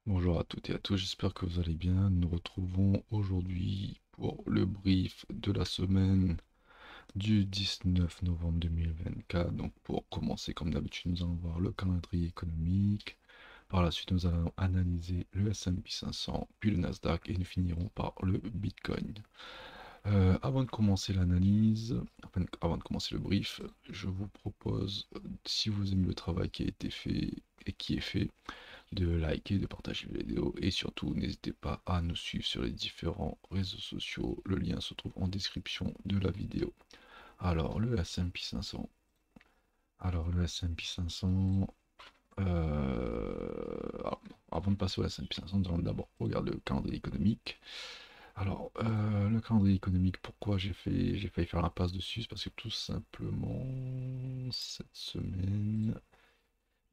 Bonjour à toutes et à tous, j'espère que vous allez bien. Nous nous retrouvons aujourd'hui pour le brief de la semaine du 19 novembre 2024. Donc pour commencer, comme d'habitude, nous allons voir le calendrier économique. Par la suite, nous allons analyser le S&P 500, puis le Nasdaq et nous finirons par le Bitcoin. Avant de commencer l'analyse, avant de commencer le brief, je vous propose, si vous aimez le travail qui a été fait et qui est fait, de liker, de partager la vidéo et surtout n'hésitez pas à nous suivre sur les différents réseaux sociaux. Le lien se trouve en description de la vidéo. Alors le S&P 500. Alors le S&P 500. Avant de passer au S&P 500, nous allons d'abord regarder le calendrier économique. Alors le calendrier économique, pourquoi j'ai failli faire l'impasse dessus, c'est parce que tout simplement cette semaine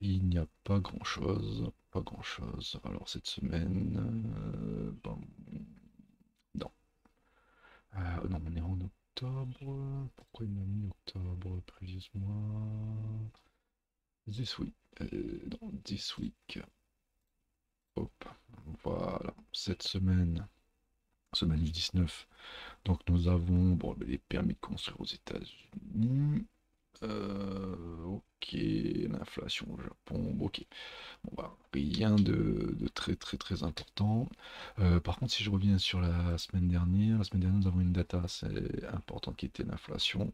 il n'y a pas grand-chose, pas grand-chose. Alors cette semaine, bon, non. Non, on est en octobre. Pourquoi il m'a mis octobre, previous mois? This week. Non, this week. Hop, voilà. Cette semaine, semaine du 19. Donc nous avons bon, les permis de construire aux États-Unis. Ok, l'inflation au Japon. Bon, ok. Bon, bah, rien de très très très important. Par contre, si je reviens sur la semaine dernière, nous avons une data assez importante qui était l'inflation.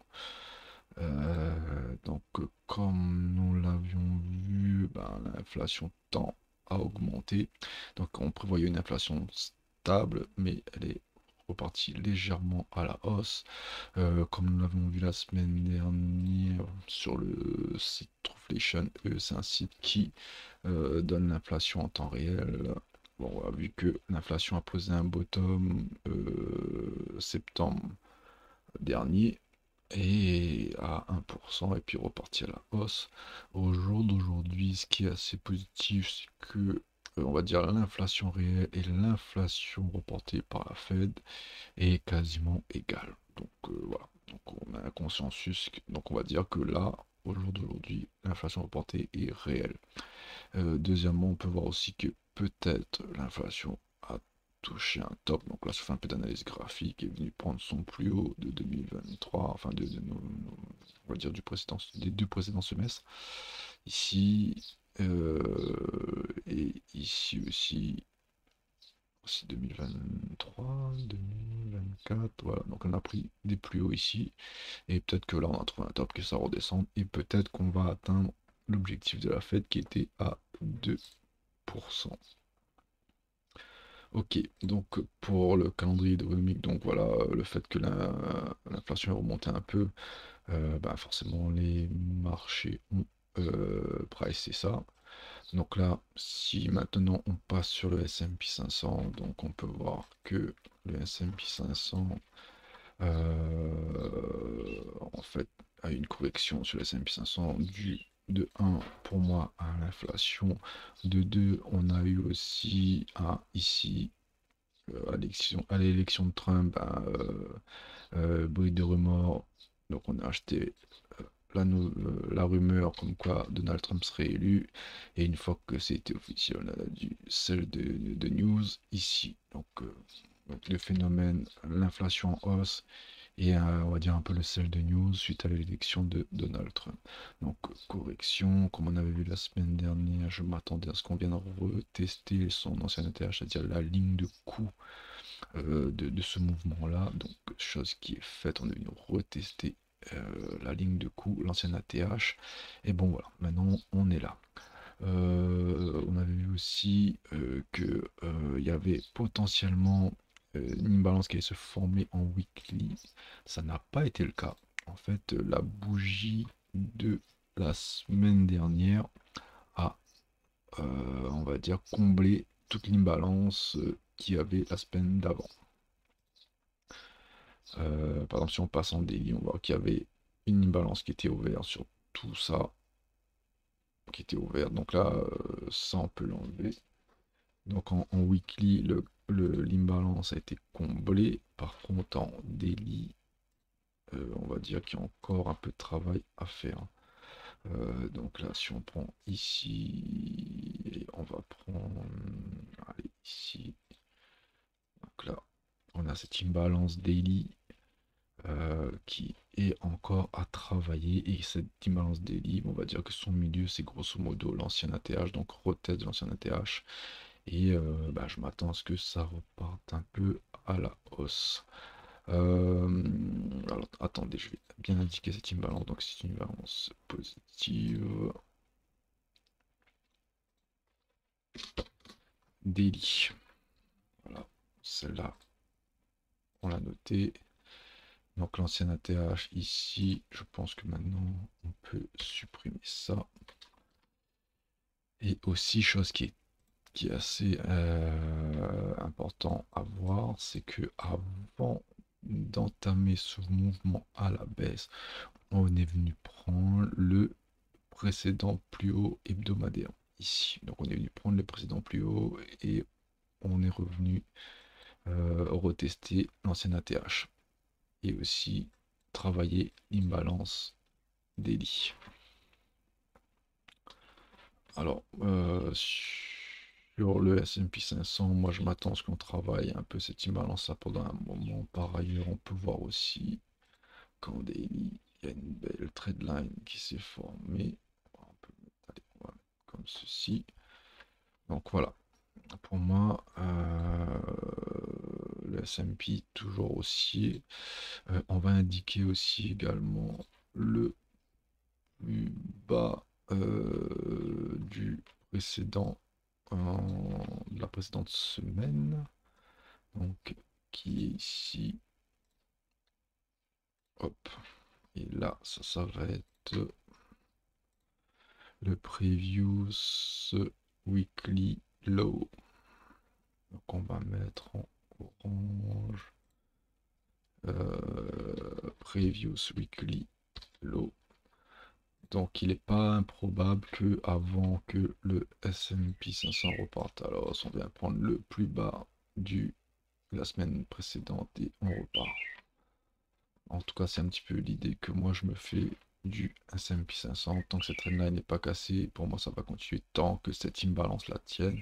Comme nous l'avions vu, ben, l'inflation tend à augmenter. Donc, on prévoyait une inflation stable, mais elle est repartie légèrement à la hausse. Comme nous l'avons vu la semaine dernière sur le site Trueflation, c'est un site qui donne l'inflation en temps réel. Bon, on a vu que l'inflation a posé un bottom septembre dernier et à 1% et puis reparti à la hausse. Au jour d'aujourd'hui, ce qui est assez positif, c'est que on va dire l'inflation réelle et l'inflation reportée par la Fed est quasiment égale. Donc voilà, donc on a un consensus, donc on va dire que là, au jour d'aujourd'hui, l'inflation reportée est réelle. Deuxièmement, on peut voir aussi que peut-être l'inflation a touché un top. Donc là, ça fait un peu d'analyse graphique, est venu prendre son plus haut de 2023, enfin on va dire des deux précédents semestres. Ici, et ici aussi 2023, 2024, voilà. Donc on a pris des plus hauts ici, et peut-être que là on a trouvé un top, que ça redescend, et peut-être qu'on va atteindre l'objectif de la fête qui était à 2%. Ok, donc pour le calendrier économique, donc voilà, le fait que l'inflation est remontée un peu, bah forcément les marchés ont pricé ça. Donc là, si maintenant on passe sur le S&P 500, donc on peut voir que le S&P 500 en fait a une correction sur le S&P 500 due de 1 pour moi à l'inflation, de 2 on a eu aussi ici à l'élection de Trump, bruit de remords. Donc on a acheté la rumeur comme quoi Donald Trump serait élu. Et une fois que c'était officiel, on a du sell de news ici. Donc le phénomène, l'inflation en hausse et on va dire un peu le sell de news suite à l'élection de Donald Trump. Donc correction, comme on avait vu la semaine dernière, je m'attendais à ce qu'on vienne retester son ancien ATH, c'est-à-dire la ligne de coût de ce mouvement-là. Donc, chose qui est faite, on est venu retester la ligne de coût, l'ancienne ATH. Et bon, voilà, maintenant on est là. On avait vu aussi que il y avait potentiellement une imbalance qui allait se former en weekly. Ça n'a pas été le cas. En fait, la bougie de la semaine dernière a, on va dire, comblé toute l'imbalance qu'il y avait la semaine d'avant. Par exemple, si on passe en daily, on voit qu'il y avait une imbalance qui était ouverte sur tout ça, qui était ouverte. Donc là, ça, on peut l'enlever. Donc en weekly, l'imbalance a été comblé. Par contre, en daily, on va dire qu'il y a encore un peu de travail à faire. Donc là, si on prend ici, et on va prendre ici. Donc là, on a cette imbalance daily qui est encore à travailler. Et cette imbalance daily, on va dire que son milieu, c'est grosso modo l'ancien ATH, donc retest de l'ancien ATH. Et bah, je m'attends à ce que ça reparte un peu à la hausse. Alors attendez, je vais bien indiquer cette imbalance. Donc c'est une imbalance positive. Daily. Voilà, celle-là, on l'a notée. Donc l'ancien ATH ici, je pense que maintenant on peut supprimer ça. Et aussi, chose qui est assez important à voir, c'est que avant d'entamer ce mouvement à la baisse, on est venu prendre le précédent plus haut hebdomadaire ici. Donc on est venu prendre le précédent plus haut et on est revenu retester l'ancien ATH et aussi travailler l'imbalance daily. Alors, sur le S&P 500, moi je m'attends à ce qu'on travaille un peu cette imbalance-là pendant un moment. Par ailleurs, on peut voir aussi qu'en daily, il y a une belle trendline qui s'est formée. On peut allez, on va mettre comme ceci. Donc voilà, pour moi, le S&P toujours haussier. On va indiquer aussi également le plus bas du précédent de la précédente semaine, donc qui est ici, hop, et là ça s'arrête, le previous weekly low, donc on va mettre en orange, previous weekly low. Donc il n'est pas improbable que avant que le S&P 500 reparte à la hausse, on vient prendre le plus bas du la semaine précédente et on repart. En tout cas, c'est un petit peu l'idée que moi je me fais du S&P 500. Tant que cette trendline n'est pas cassée, pour moi ça va continuer. Tant que cette imbalance la tienne,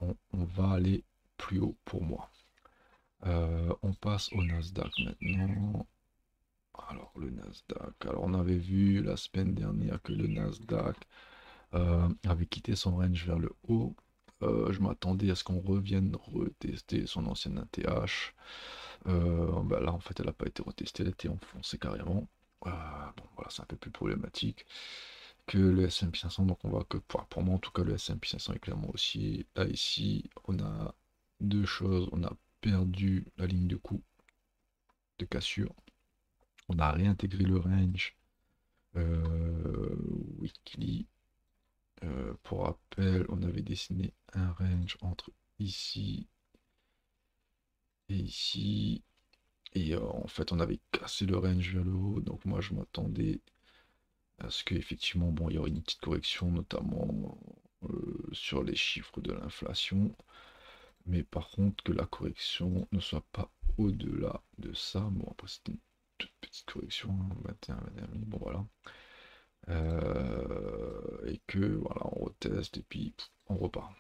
on va aller plus haut pour moi. On passe au Nasdaq maintenant. Alors le Nasdaq, alors on avait vu la semaine dernière que le Nasdaq avait quitté son range vers le haut. Je m'attendais à ce qu'on revienne retester son ancien ATH. Bah là, en fait, elle n'a pas été retestée, elle a été enfoncée carrément. Bon, voilà, c'est un peu plus problématique que le S&P 500. Donc, on voit que pour moi, en tout cas, le S&P 500 est clairement aussi. Là, ici, on a deux choses. On a perdu la ligne de coup de cassure. On a réintégré le range weekly. Pour rappel, on avait dessiné un range entre ici et ici. Et en fait, on avait cassé le range vers le haut. Donc moi, je m'attendais à ce qu'effectivement, bon, il y aurait une petite correction, notamment sur les chiffres de l'inflation. Mais par contre, que la correction ne soit pas au-delà de ça. Bon, après, c'était une toute petite correction, hein, 21, 21 000, bon voilà. Et que voilà, on reteste et puis on repart.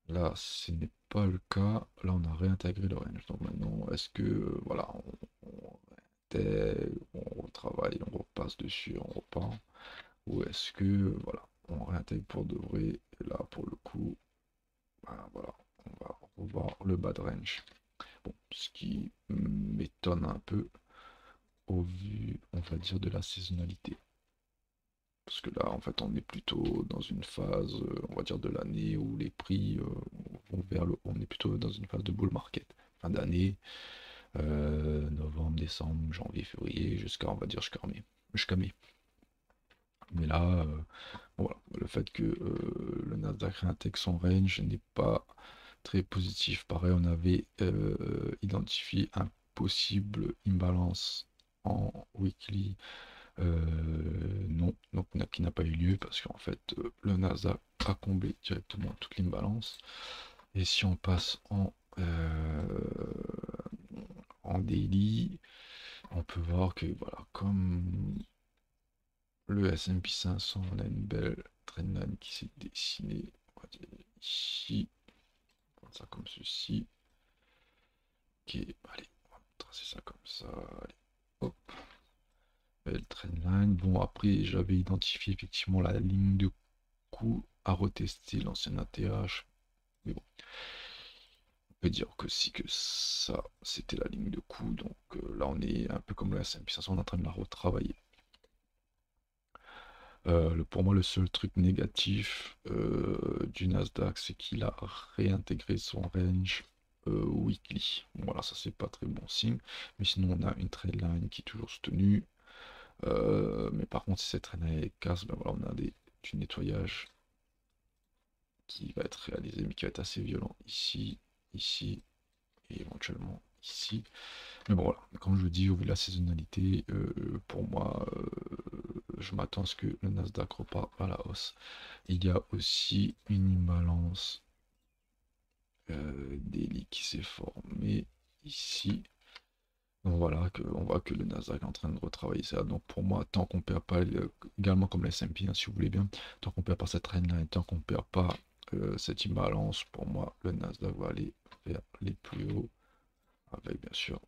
Là, ce n'est pas le cas. Là, on a réintégré le range. Donc maintenant, est-ce que voilà, on retravaille, on repasse dessus, on repart, ou est-ce que voilà, on réintègre pour de vrai, et là pour le coup, ben, voilà, on va revoir le bas de range. Bon, ce qui m'étonne un peu au vu, on va dire, de la saisonnalité. Parce que là, en fait, on est plutôt dans une phase, on va dire, de l'année où les prix vont vers le haut. On est plutôt dans une phase de bull market. Fin d'année, novembre, décembre, janvier, février, jusqu'à, on va dire, jusqu'à mai. Mais là, bon, voilà, le fait que le Nasdaq réintègre son range n'est pas très positif. Pareil, on avait identifié un possible imbalance en weekly. Non, donc qui n'a pas eu lieu parce qu'en fait, le Nasdaq a comblé directement toute l'imbalance. Et si on passe en daily, on peut voir que voilà, comme le S&P 500, on a une belle trendline qui s'est dessinée, on va dire ici. bon, après, j'avais identifié effectivement la ligne de coup à retester, l'ancienne ATH. Mais bon, on peut dire que si que ça, c'était la ligne de coup. Donc là, on est un peu comme le S&P 500, on est en train de la retravailler. Pour moi, le seul truc négatif du Nasdaq, c'est qu'il a réintégré son range weekly. Voilà, ça c'est pas très bon signe. Mais sinon, on a une trendline qui est toujours soutenue. Mais par contre, si cette trendline casse, ben voilà, on a du nettoyage qui va être réalisé, mais qui va être assez violent ici, ici et éventuellement ici. Mais bon, voilà, comme je vous dis, au vu de la saisonnalité, pour moi, je m'attends à ce que le Nasdaq repart à la hausse. Il y a aussi une imbalance daily qui s'est formée ici. Donc voilà, on voit que le Nasdaq est en train de retravailler ça. Donc pour moi, tant qu'on ne perd pas, également comme le S&P, hein, si vous voulez bien, tant qu'on ne perd pas cette trend-là et tant qu'on ne perd pas cette imbalance, pour moi, le Nasdaq va aller vers les plus hauts, avec bien sûr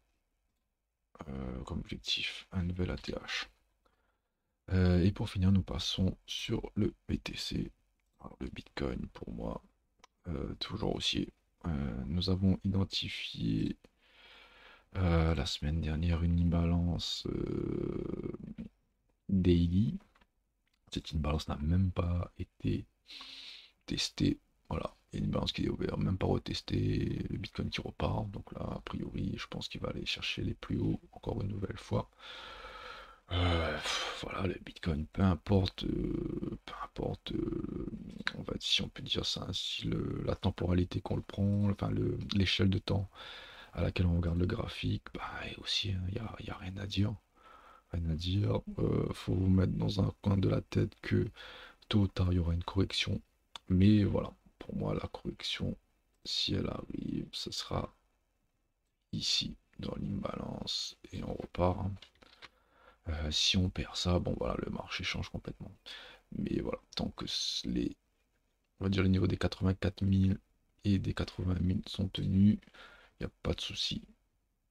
comme objectif un nouvel ATH. Et pour finir, nous passons sur le BTC. Alors, le Bitcoin, pour moi, toujours haussier. Nous avons identifié la semaine dernière une imbalance daily. Cette imbalance n'a même pas été testée. Voilà, il y a une imbalance qui est ouverte, même pas retestée. Le Bitcoin qui repart. Donc là, a priori, je pense qu'il va aller chercher les plus hauts encore une nouvelle fois. Voilà, le Bitcoin, peu importe, on va, si on peut dire ça ainsi, la temporalité qu'on le prend, enfin l'échelle de temps à laquelle on regarde le graphique, bah, et aussi, il y a rien à dire. Rien à dire. Faut vous mettre dans un coin de la tête que tôt ou tard, il y aura une correction. Mais voilà, pour moi, la correction, si elle arrive, ce sera ici, dans l'imbalance, et on repart, hein. Si on perd ça, bon voilà, le marché change complètement. Mais voilà, tant que on va dire les niveaux des 84 000 et des 80 000 sont tenus, il n'y a pas de souci.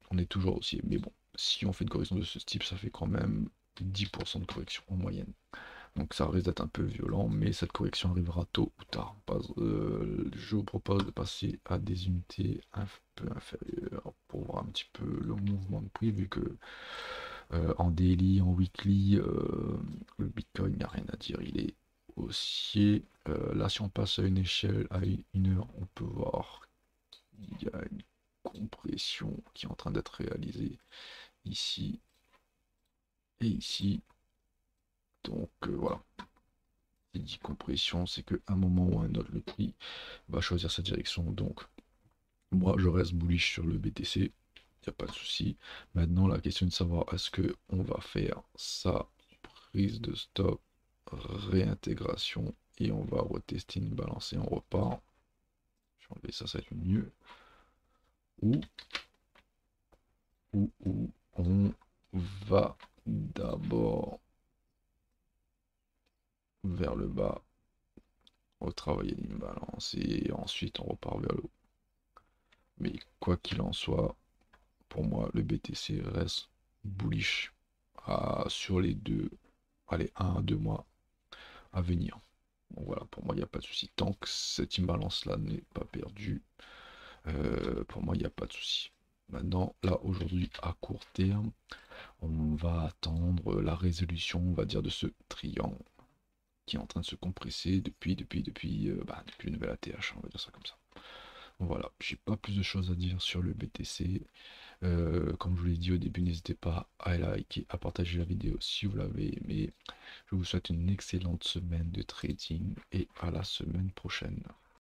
On est toujours haussier. Mais bon, si on fait une correction de ce type, ça fait quand même 10% de correction en moyenne. Donc ça risque d'être un peu violent, mais cette correction arrivera tôt ou tard. Je vous propose de passer à des unités un peu inférieures pour voir un petit peu le mouvement de prix, vu que en daily, en weekly, le Bitcoin, il n'y a rien à dire, il est haussier. Là, si on passe à une échelle à une heure, on peut voir qu'il y a une compression qui est en train d'être réalisée ici et ici. Donc voilà, qui dit compression, c'est qu'à un moment ou à un autre, le prix va choisir sa direction. Donc moi, je reste bullish sur le BTC, il n'y a pas de souci. Maintenant, la question est de savoir est-ce que on va faire sa prise de stop, réintégration, et on va retester une balance et on repart. Je vais enlever ça, ça va être mieux. Ou on va d'abord vers le bas, retravailler une balance et ensuite on repart vers le haut. Mais quoi qu'il en soit, pour moi, le BTC reste bullish sur les allez, 1 à 2 mois à venir. Donc voilà, pour moi, il n'y a pas de souci. Tant que cette imbalance-là n'est pas perdue, pour moi, il n'y a pas de souci. Maintenant, là, aujourd'hui, à court terme, on va attendre la résolution, on va dire, de ce triangle qui est en train de se compresser depuis le nouvel ATH, on va dire ça comme ça. Donc voilà, j'ai pas plus de choses à dire sur le BTC. Comme je vous l'ai dit au début, n'hésitez pas à liker, à partager la vidéo si vous l'avez aimé. Je vous souhaite une excellente semaine de trading et à la semaine prochaine.